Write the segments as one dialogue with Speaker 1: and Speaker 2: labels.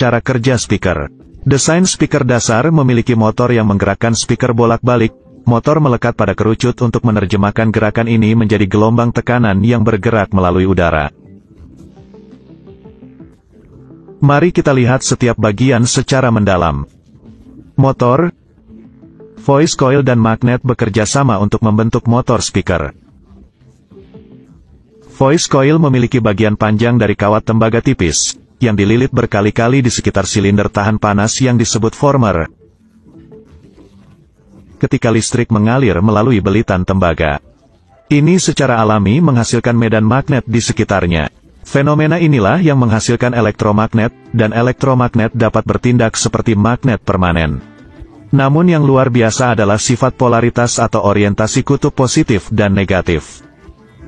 Speaker 1: cara kerja speaker. Desain speaker dasar memiliki motor yang menggerakkan speaker bolak-balik. Motor melekat pada kerucut untuk menerjemahkan gerakan ini menjadi gelombang tekanan yang bergerak melalui udara. Mari kita lihat setiap bagian secara mendalam. Motor, voice coil dan magnet bekerja sama untuk membentuk motor speaker. Voice coil memiliki bagian panjang dari kawat tembaga tipis, yang dililit berkali-kali di sekitar silinder tahan panas yang disebut former. Ketika listrik mengalir melalui belitan tembaga, ini secara alami menghasilkan medan magnet di sekitarnya. Fenomena inilah yang menghasilkan elektromagnet, dan elektromagnet dapat bertindak seperti magnet permanen. Namun yang luar biasa adalah sifat polaritas atau orientasi kutub positif dan negatif.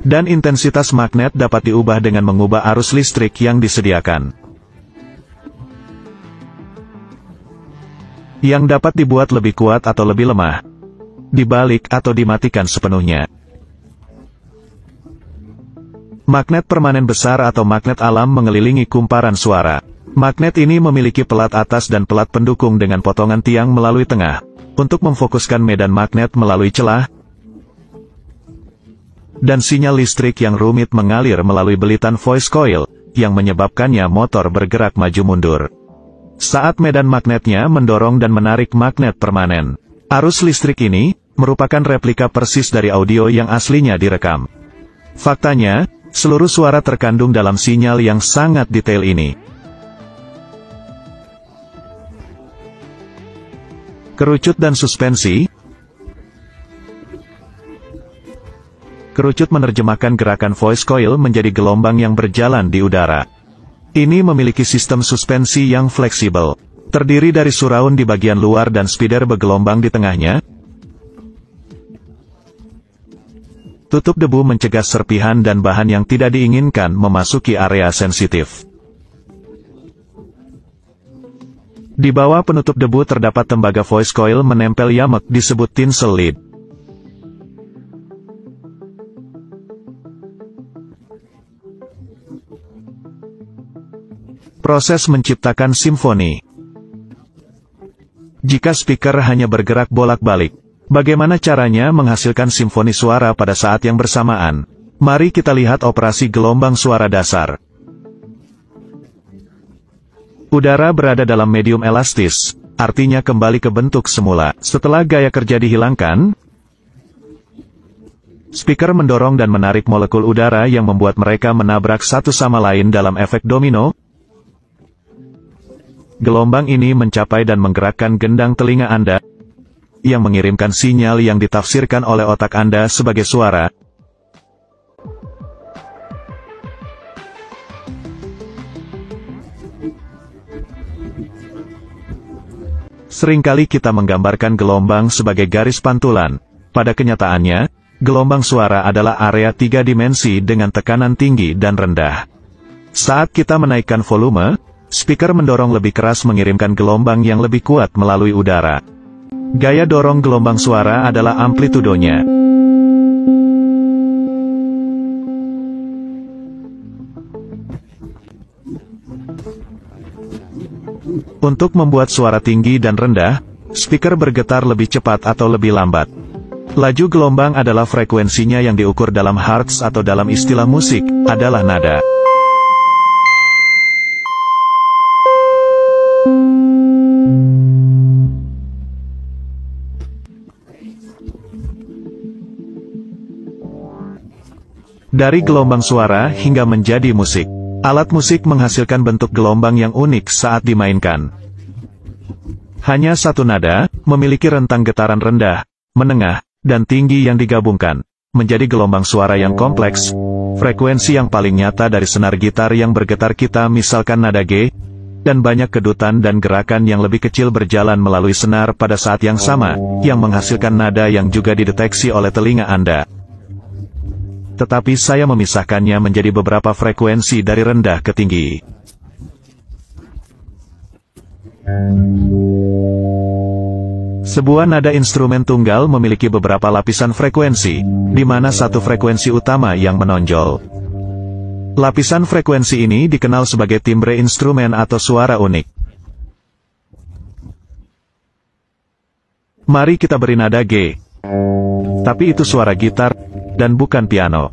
Speaker 1: Dan intensitas magnet dapat diubah dengan mengubah arus listrik yang disediakan. Yang dapat dibuat lebih kuat atau lebih lemah, dibalik atau dimatikan sepenuhnya. Magnet permanen besar atau magnet alam mengelilingi kumparan suara. Magnet ini memiliki pelat atas dan pelat pendukung dengan potongan tiang melalui tengah, untuk memfokuskan medan magnet melalui celah, dan sinyal listrik yang rumit mengalir melalui belitan voice coil, yang menyebabkannya motor bergerak maju mundur. Saat medan magnetnya mendorong dan menarik magnet permanen, arus listrik ini merupakan replika persis dari audio yang aslinya direkam. Faktanya, seluruh suara terkandung dalam sinyal yang sangat detail ini. Kerucut dan suspensi. Kerucut menerjemahkan gerakan voice coil menjadi gelombang yang berjalan di udara. Ini memiliki sistem suspensi yang fleksibel, terdiri dari surround di bagian luar dan speeder bergelombang di tengahnya. Tutup debu mencegah serpihan dan bahan yang tidak diinginkan memasuki area sensitif. Di bawah penutup debu terdapat tembaga voice coil menempel yamek disebut tinsel lid. Proses menciptakan simfoni. Jika speaker hanya bergerak bolak-balik, bagaimana caranya menghasilkan simfoni suara pada saat yang bersamaan? Mari kita lihat operasi gelombang suara dasar. Udara berada dalam medium elastis, artinya kembali ke bentuk semula. Setelah gaya kerja dihilangkan, speaker mendorong dan menarik molekul udara yang membuat mereka menabrak satu sama lain dalam efek domino. Gelombang ini mencapai dan menggerakkan gendang telinga Anda, yang mengirimkan sinyal yang ditafsirkan oleh otak Anda sebagai suara. Seringkali kita menggambarkan gelombang sebagai garis pantulan. Pada kenyataannya, gelombang suara adalah area 3 dimensi dengan tekanan tinggi dan rendah. Saat kita menaikkan volume, speaker mendorong lebih keras mengirimkan gelombang yang lebih kuat melalui udara. Gaya dorong gelombang suara adalah amplitudonya. Untuk membuat suara tinggi dan rendah, speaker bergetar lebih cepat atau lebih lambat. Laju gelombang adalah frekuensinya yang diukur dalam hertz atau dalam istilah musik, adalah nada. Dari gelombang suara hingga menjadi musik. Alat musik menghasilkan bentuk gelombang yang unik saat dimainkan. Hanya satu nada, memiliki rentang getaran rendah, menengah, dan tinggi yang digabungkan, menjadi gelombang suara yang kompleks. Frekuensi yang paling nyata dari senar gitar yang bergetar kita misalkan nada G, dan banyak kedutan dan gerakan yang lebih kecil berjalan melalui senar pada saat yang sama, yang menghasilkan nada yang juga dideteksi oleh telinga Anda. Tetapi saya memisahkannya menjadi beberapa frekuensi dari rendah ke tinggi. Sebuah nada instrumen tunggal memiliki beberapa lapisan frekuensi, di mana satu frekuensi utama yang menonjol. Lapisan frekuensi ini dikenal sebagai timbre instrumen atau suara unik. Mari kita beri nada G. Tapi itu suara gitar, dan bukan piano.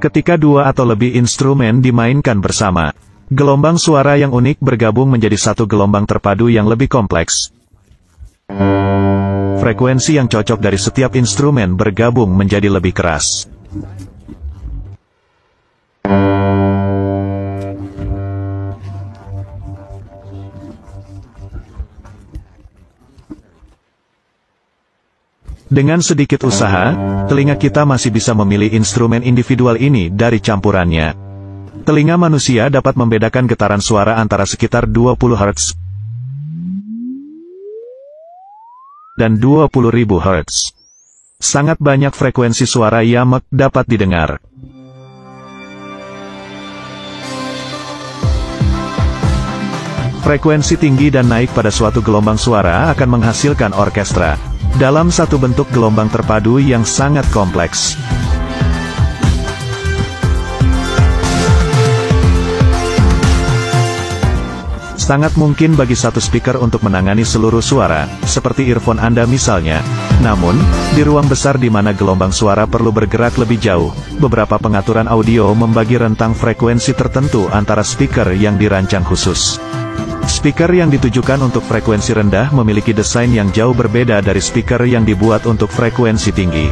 Speaker 1: Ketika dua atau lebih instrumen dimainkan bersama, gelombang suara yang unik bergabung menjadi satu gelombang terpadu yang lebih kompleks. Frekuensi yang cocok dari setiap instrumen bergabung menjadi lebih keras. Dengan sedikit usaha, telinga kita masih bisa memilih instrumen individual ini dari campurannya. Telinga manusia dapat membedakan getaran suara antara sekitar 20 Hz dan 20.000 Hz. Sangat banyak frekuensi suara yamek dapat didengar. Frekuensi tinggi dan naik pada suatu gelombang suara akan menghasilkan orkestra dalam satu bentuk gelombang terpadu yang sangat kompleks. Sangat mungkin bagi satu speaker untuk menangani seluruh suara, seperti earphone Anda misalnya. Namun, di ruang besar di mana gelombang suara perlu bergerak lebih jauh, beberapa pengaturan audio membagi rentang frekuensi tertentu antara speaker yang dirancang khusus. Speaker yang ditujukan untuk frekuensi rendah memiliki desain yang jauh berbeda dari speaker yang dibuat untuk frekuensi tinggi.